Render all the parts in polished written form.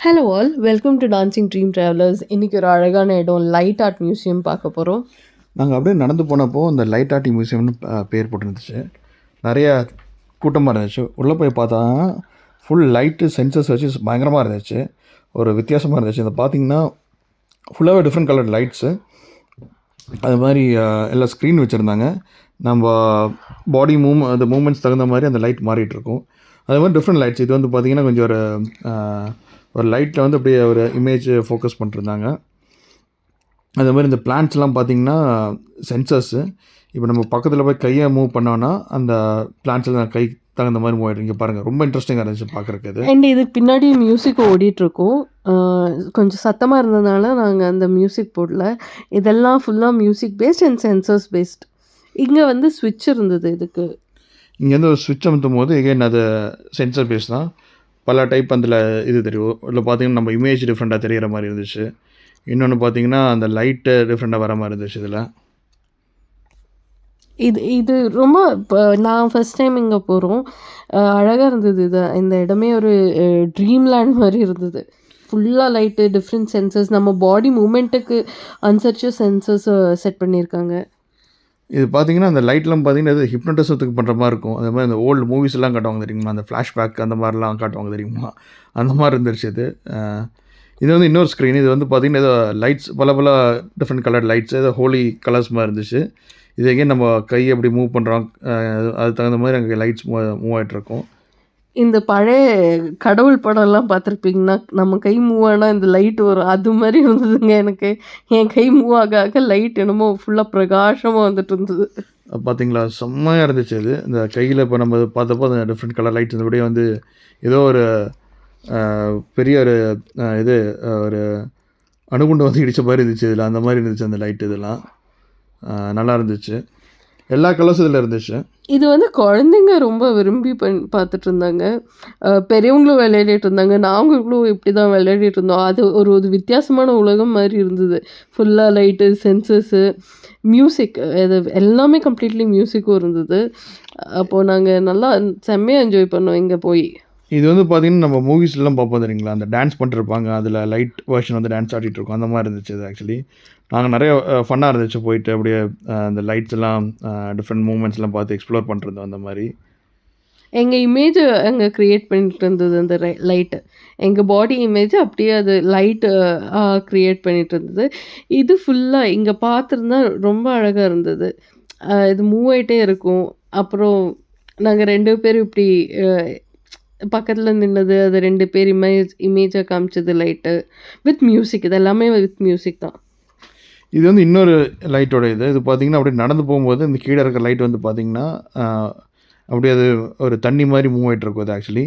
Hello all, welcome to dancing dream travellers. இன்றைக்கி ஒரு அழகான இடம் லைட் ஆர்ட் மியூசியம் பார்க்க போகிறோம். நாங்கள் அப்படியே நடந்து போனப்போ இந்த லைட் ஆர்ட் மியூசியம்னு பேர் போட்டுருந்துச்சு. நிறையா கூட்டமாக இருந்துச்சு. உள்ளே போய் பார்த்தா ஃபுல் லைட்டு சென்சர்ஸ் வச்சு பயங்கரமாக இருந்துச்சு. ஒரு வித்தியாசமாக இருந்துச்சு. இதை பார்த்திங்கன்னா ஃபுல்லாகவே டிஃப்ரெண்ட் கலர் லைட்ஸு, அது மாதிரி எல்லாம் ஸ்க்ரீன் வச்சுருந்தாங்க. நம்ம பாடி அந்த மூமெண்ட்ஸ் தகுந்த மாதிரி அந்த லைட் மாறிட்டுருக்கும். அது மாதிரி டிஃப்ரெண்ட் லைட்ஸ். இது வந்து பார்த்திங்கன்னா கொஞ்சம் ஒரு லைட்டில் வந்து அப்படியே ஒரு இமேஜ் ஃபோக்கஸ் பண்ணிருந்தாங்க. அது மாதிரி இந்த பிளான்ட்ஸ்லாம் பார்த்திங்கன்னா சென்சர்ஸு. இப்போ நம்ம பக்கத்தில் போய் கையை மூவ் பண்ணோன்னா அந்த பிளான்ட்ஸில் கை தகுந்த மாதிரி மூவ் ஆகிடும். இங்கே பாருங்கள், ரொம்ப இன்ட்ரெஸ்டிங்காக இருந்துச்சு பார்க்குறக்கு. அது அண்ட் இதுக்கு பின்னாடி மியூசிக் ஓடிட்டுருக்கோம். கொஞ்சம் சத்தமாக இருந்ததுனால நாங்கள் அந்த மியூசிக் போடல. இதெல்லாம் ஃபுல்லாக music based and sensors based. இங்கே வந்து ஸ்விட்ச் இருந்தது. இதுக்கு இங்கேருந்து ஒரு ஸ்விட்ச் அமுத்தும் போது எகைன் அது சென்சர் பேஸ் தான். பல டைப் அதில் இது தெரியும். இதில் பார்த்திங்கன்னா நம்ம இமேஜ் டிஃப்ரெண்ட்டாக தெரிகிற மாதிரி இருந்துச்சு. இன்னொன்று பார்த்திங்கன்னா அந்த லைட்டு டிஃப்ரெண்ட்டாக வர மாதிரி இருந்துச்சு. இதில் இது ரொம்ப இப்போ நான் ஃபஸ்ட் டைம் இங்கே போகிறோம். அழகாக இருந்தது. இந்த இடமே ஒரு ட்ரீம்லேண்ட் மாதிரி இருந்தது. ஃபுல்லாக லைட்டு, டிஃப்ரெண்ட் சென்சர்ஸ், நம்ம பாடி மூமெண்ட்டுக்கு அனுசரித்து சென்சர்ஸை செட் பண்ணியிருக்காங்க. இது பார்த்திங்கன்னா அந்த லைட்லாம் பார்த்திங்கன்னா இது ஹிப்னட்டிசத்துக்கு பண்ணுற மாதிரி இருக்கும். அது மாதிரி அந்த ஓல்டு மூவிஸ்லாம் காட்டுவாங்க தெரியுமா, அந்த ஃப்ளாஷ்பேக் அந்த மாதிரிலாம் காட்டுவாங்க தெரியுமா, அந்த மாதிரி இருந்துருச்சு. இது வந்து இன்னொரு ஸ்க்ரீன். இது வந்து பார்த்திங்கன்னா ஏதோ லைட்ஸ் பல டிஃப்ரெண்ட் கலர் லைட்ஸ், ஏதோ ஹோலி கலர்ஸ் மாதிரி இருந்துச்சு. இது எங்கே நம்ம கை எப்படி மூவ் பண்ணுறோம், அது தகுந்த மாதிரி அங்கே லைட்ஸ் மூவ் ஆகிட்ருக்கும். இந்த பழைய கடவுள் படம்லாம் பார்த்துருப்பீங்கன்னா, நம்ம கை மூவ் ஆனால் இந்த லைட் வரும். அது மாதிரி இருந்ததுங்க எனக்கு. என் கை மூவ் ஆக லைட் என்னமோ ஃபுல்லாக பிரகாசமாக வந்துட்டு இருந்தது. பார்த்திங்களா, செம்மையாக இருந்துச்சு. அது இந்த கையில் இப்போ நம்ம பார்த்தப்போ அந்த டிஃப்ரெண்ட் கலர் லைட்ஸ் இருந்தபடியே வந்து ஏதோ ஒரு பெரிய ஒரு அணுகுண்டு வந்து இடித்த மாதிரி இருந்துச்சு. இதில் அந்த மாதிரி இருந்துச்சு அந்த லைட். இதெல்லாம் நல்லா இருந்துச்சு. எல்லா கலர்ஸும் இதில் இருந்துச்சு. இது வந்து குழந்தைங்க ரொம்ப விரும்பி பார்த்துட்டு இருந்தாங்க. பெரியவங்களும் விளையாடிட்டு இருந்தாங்க. நாங்களும் இப்படி தான் விளையாடிட்டு இருந்தோம். அது ஒரு வித்தியாசமான உலகம் மாதிரி இருந்தது. ஃபுல்லாக லைட்டு, சென்சர்ஸு, மியூசிக், இது எல்லாமே கம்ப்ளீட்லி மியூசிக்கும் இருந்தது. அப்போது நாங்கள் நல்லா செம்மையாக என்ஜாய் பண்ணோம் இங்கே போய். இது வந்து பார்த்திங்கன்னா நம்ம மூவிஸ்லாம் பார்ப்போம் தெரியுங்களா, அந்த டான்ஸ் பண்ணிருப்பாங்க, அதில் லைட் வேர்ஷன் வந்து டான்ஸ் ஆடிட்டு இருக்கோம். அந்த மாதிரி இருந்துச்சு. இது ஆக்சுவலி நாங்கள் நிறைய ஃபன்னாக இருந்துச்சு. போயிட்டு அப்படியே அந்த லைட்ஸ் எல்லாம் டிஃப்ரெண்ட் மூமெண்ட்ஸ்லாம் பார்த்து எக்ஸ்ப்ளோர் பண்ணிருந்தோம். அந்த மாதிரி எங்கள் இமேஜை அங்கே க்ரியேட் பண்ணிட்டு இருந்தது அந்த லைட்டு. எங்கள் பாடி இமேஜ் அப்படியே அது லைட்டு க்ரியேட் பண்ணிகிட்டு இருந்தது. இது ஃபுல்லாக இங்கே பார்த்துருந்தா ரொம்ப அழகாக இருந்தது. இது மூவ் ஆகிட்டே இருக்கும். அப்புறம் நாங்கள் 2 பேரும் இப்படி பக்கத்தில் நின்னது, அது 2 பேர் இமேஜாக காமிச்சது லைட்டு வித் மியூசிக். இது எல்லாமே வித் மியூசிக் தான். இது வந்து இன்னொரு லைட்டோட இது பார்த்திங்கன்னா அப்படியே நடந்து போகும்போது இந்த கீழே இருக்கிற லைட் வந்து பார்த்திங்கன்னா அப்படியே அது ஒரு தண்ணி மாதிரி மூவ் ஆகிட்ருக்கும். அது ஆக்சுவலி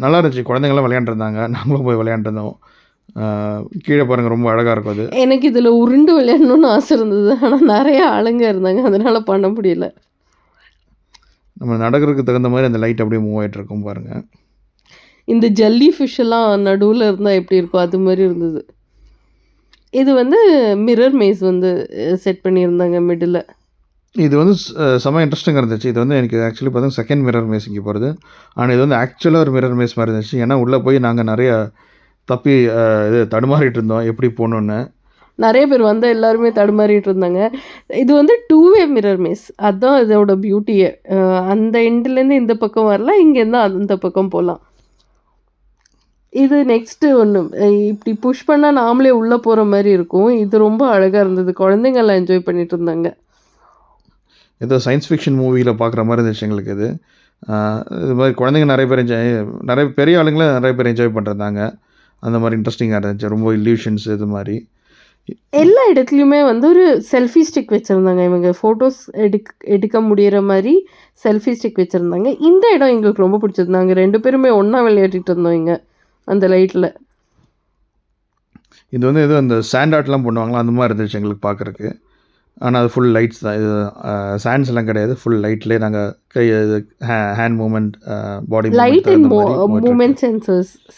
நல்லா இருந்துச்சு. குழந்தைங்களாம் விளையாண்டுருந்தாங்க, நாங்களும் போய் விளையாண்டுருந்தோம். கீழே பாருங்கள், ரொம்ப அழகாக இருக்கும். அது எனக்கு இதில் உருண்டு விளையாடணுன்னு ஆசை இருந்தது. ஆனால் நிறைய ஆளுங்க இருந்தாங்க, அதனால் பண்ண முடியல. நம்ம நடக்கிறதுக்கு தகுந்த மாதிரி அந்த லைட் அப்படியே மூவ் ஆகிட்ருக்கும் பாருங்கள். இந்த ஜல்லி ஃபிஷ்ஷெல்லாம் நடுவில் இருந்தால் எப்படி இருக்கும், அது மாதிரி இருந்தது. இது வந்து மிரர் மேஸ் வந்து செட் பண்ணியிருந்தாங்க மிடில். இது வந்து செம்ம இன்ட்ரெஸ்டிங்காக இருந்துச்சு. இது வந்து எனக்கு ஆக்சுவலி பார்த்தீங்கன்னா செகண்ட் மிரர் மேஸ் இங்கே போகிறது. ஆனால் இது வந்து ஆக்சுவலாக ஒரு மிரர் மேஸ் மாதிரி இருந்துச்சு. ஏன்னா உள்ளே போய் நாங்கள் நிறைய தப்பி தடுமாறிட்டு இருந்தோம் எப்படி போகணுன்னு. நிறைய பேர் வந்து எல்லாருமே தடுமாறிட்டு இருந்தாங்க. இது வந்து 2 வே மிரர் மேஸ். அதுதான் இதோட பியூட்டியே. அந்த எண்ட்லேருந்து இந்த பக்கம் வரலாம், இங்கேருந்து அந்த பக்கம் போகலாம். இது நெக்ஸ்ட்டு ஒன்று, இப்படி புஷ் பண்ணால் நாமளே உள்ளே போகிற மாதிரி இருக்கும். இது ரொம்ப அழகாக இருந்தது. குழந்தைங்கள்லாம் என்ஜாய் பண்ணிட்டு இருந்தாங்க. ஏதோ சயின்ஸ் ஃபிக்ஷன் மூவியில் பார்க்குற மாதிரி இருந்துச்சு எங்களுக்கு. இது மாதிரி குழந்தைங்க நிறைய பெரிய ஆளுங்களும் நிறைய பேர் என்ஜாய் பண்ணிருந்தாங்க. அந்த மாதிரி இன்ட்ரெஸ்டிங்காக இருந்துச்சு. ரொம்ப இல்யூஷன்ஸ் இது மாதிரி எல்லா இடத்துலையுமே வந்து ஒரு செல்ஃபி ஸ்டிக் வச்சுருந்தாங்க. இவங்க ஃபோட்டோஸ் எடுக்க முடிகிற மாதிரி செல்ஃபி ஸ்டிக் வச்சுருந்தாங்க. இந்த இடம் எங்களுக்கு ரொம்ப பிடிச்சது. நாங்கள் 2 பேருமே ஒன்றா விளையாடிட்டு இருந்தோம் இங்கே அந்த லைட்டில். இது வந்து ஏதோ அந்த சாண்ட் ஆர்ட்லாம் பண்ணுவாங்களா, அந்த மாதிரி இருந்துச்சு எங்களுக்கு பார்க்குறக்கு. ஆனால் அது ஃபுல் லைட்ஸ் தான். இது சாண்ட்ஸ் எல்லாம் கிடையாது, ஃபுல் லைட்லேயே நாங்கள் hand movement, body light and movement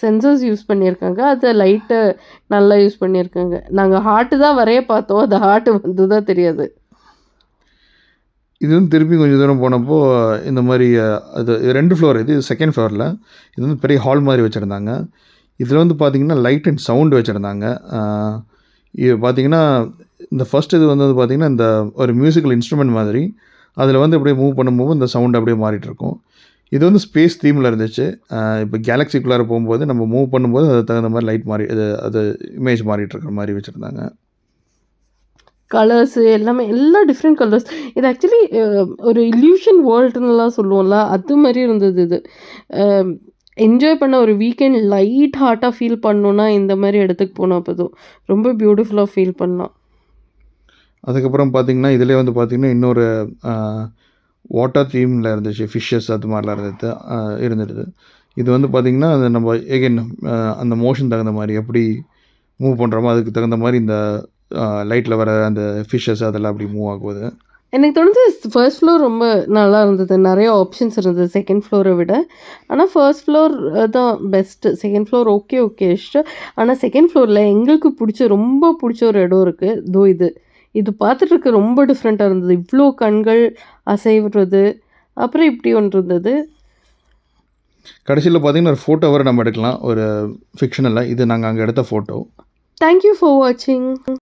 sensors use பண்ணியிருக்காங்க. அது லைட்டை நல்லா யூஸ் பண்ணியிருக்காங்க. நாங்கள் ஹார்ட்டு தான் வரைய பார்த்தோம், அது ஹார்ட்டு வந்து தான் தெரியாது. இது வந்து திருப்பி கொஞ்சம் தூரம் போனப்போ இந்த மாதிரி அது 2 ஃப்ளோர். இது செகண்ட் ஃப்ளோரில் இது வந்து பெரிய ஹால் மாதிரி வச்சுருந்தாங்க. இதில் வந்து பார்த்திங்கன்னா லைட் அண்ட் சவுண்டு வச்சுருந்தாங்க. இது பார்த்திங்கன்னா இந்த ஃபர்ஸ்ட் இது வந்து பார்த்திங்கன்னா இந்த ஒரு மியூசிக்கல் இன்ஸ்ட்ருமெண்ட் மாதிரி அதில் வந்து அப்படியே மூவ் பண்ணும்போது இந்த சவுண்ட் அப்படியே மாறிட்டுருக்கும். இது வந்து ஸ்பேஸ் தீமில் இருந்துச்சு. இப்போ கேலக்ஸிக்குள்ளார போகும்போது நம்ம மூவ் பண்ணும்போது அதுக்கு தகுந்த மாதிரி லைட் மாறி அது இமேஜ் மாறிட்டுருக்கிற மாதிரி வச்சுருந்தாங்க. கலர்ஸு எல்லாமே எல்லாம் டிஃப்ரெண்ட் கலர்ஸ். இது ஆக்சுவலி ஒரு இல்யூஷன் வேர்ல்டுன்னுலாம் சொல்லுவோம்ல, அது மாரி இருந்தது இது. அ என்ஜாய் பண்ண ஒரு வீக்கெண்ட் லைட் ஹார்ட்டா ஃபீல் பண்ணணும்னா, இந்த மாரி இடத்துக்கு போனா போதும். ரொம்ப பியூட்டிஃபுல்லா ஃபீல் பண்ணலாம். அதுக்கப்புறம் பார்த்திங்கன்னா, இதிலே வந்து பார்த்திங்கன்னா இன்னொரு வாட்டர் தீமில் இருந்துச்சு. ஃபிஷ்ஷஸ் அது மாதிரிலாம் இருந்துது. இது வந்து பார்த்திங்கன்னா, அது நம்ம எகைன் அந்த மோஷன் தகுந்த மாதிரி எப்படி மூவ் பண்ணுறோமோ அதுக்கு தகுந்த மாதிரி இந்த லைட்டில் வர அந்த ஃபிஷ்ஷஸ் அதெல்லாம் அப்படி மூவ் ஆகுது. எனக்கு தோணுது ஃபர்ஸ்ட் ஃப்ளோர் ரொம்ப நல்லா இருந்தது. நெறைய ஆப்ஷன்ஸ் இருந்தது செகண்ட் ஃப்ளோர விட. ஆனா ஃபர்ஸ்ட் ஃப்ளோர் தான் பெஸ்ட்டு. Second floor ஓகேஷ். ஆனா செகண்ட் ஃப்ளோர்ல எங்களுக்கு ரொம்ப புடிச்ச ஒரு இடம் இருக்கு. இதோ இது. இது பார்த்துட்டு இருக்க ரொம்ப டிஃப்ரெண்ட்டா இருந்தது. இவ்ளோ கண்கள் அசைவுறது. அப்புறம் இப்படி ஒண்ணு இருந்தது. கடைசியில் பார்த்திங்கன்னா ஒரு ஃபோட்டோ வேறு நம்ம எடுக்கலாம். ஒரு ஃபிக்ஷனலா. இது நாங்கள் அங்கே எடுத்த ஃபோட்டோ. தேங்க் யூ ஃபார் வாட்சிங்.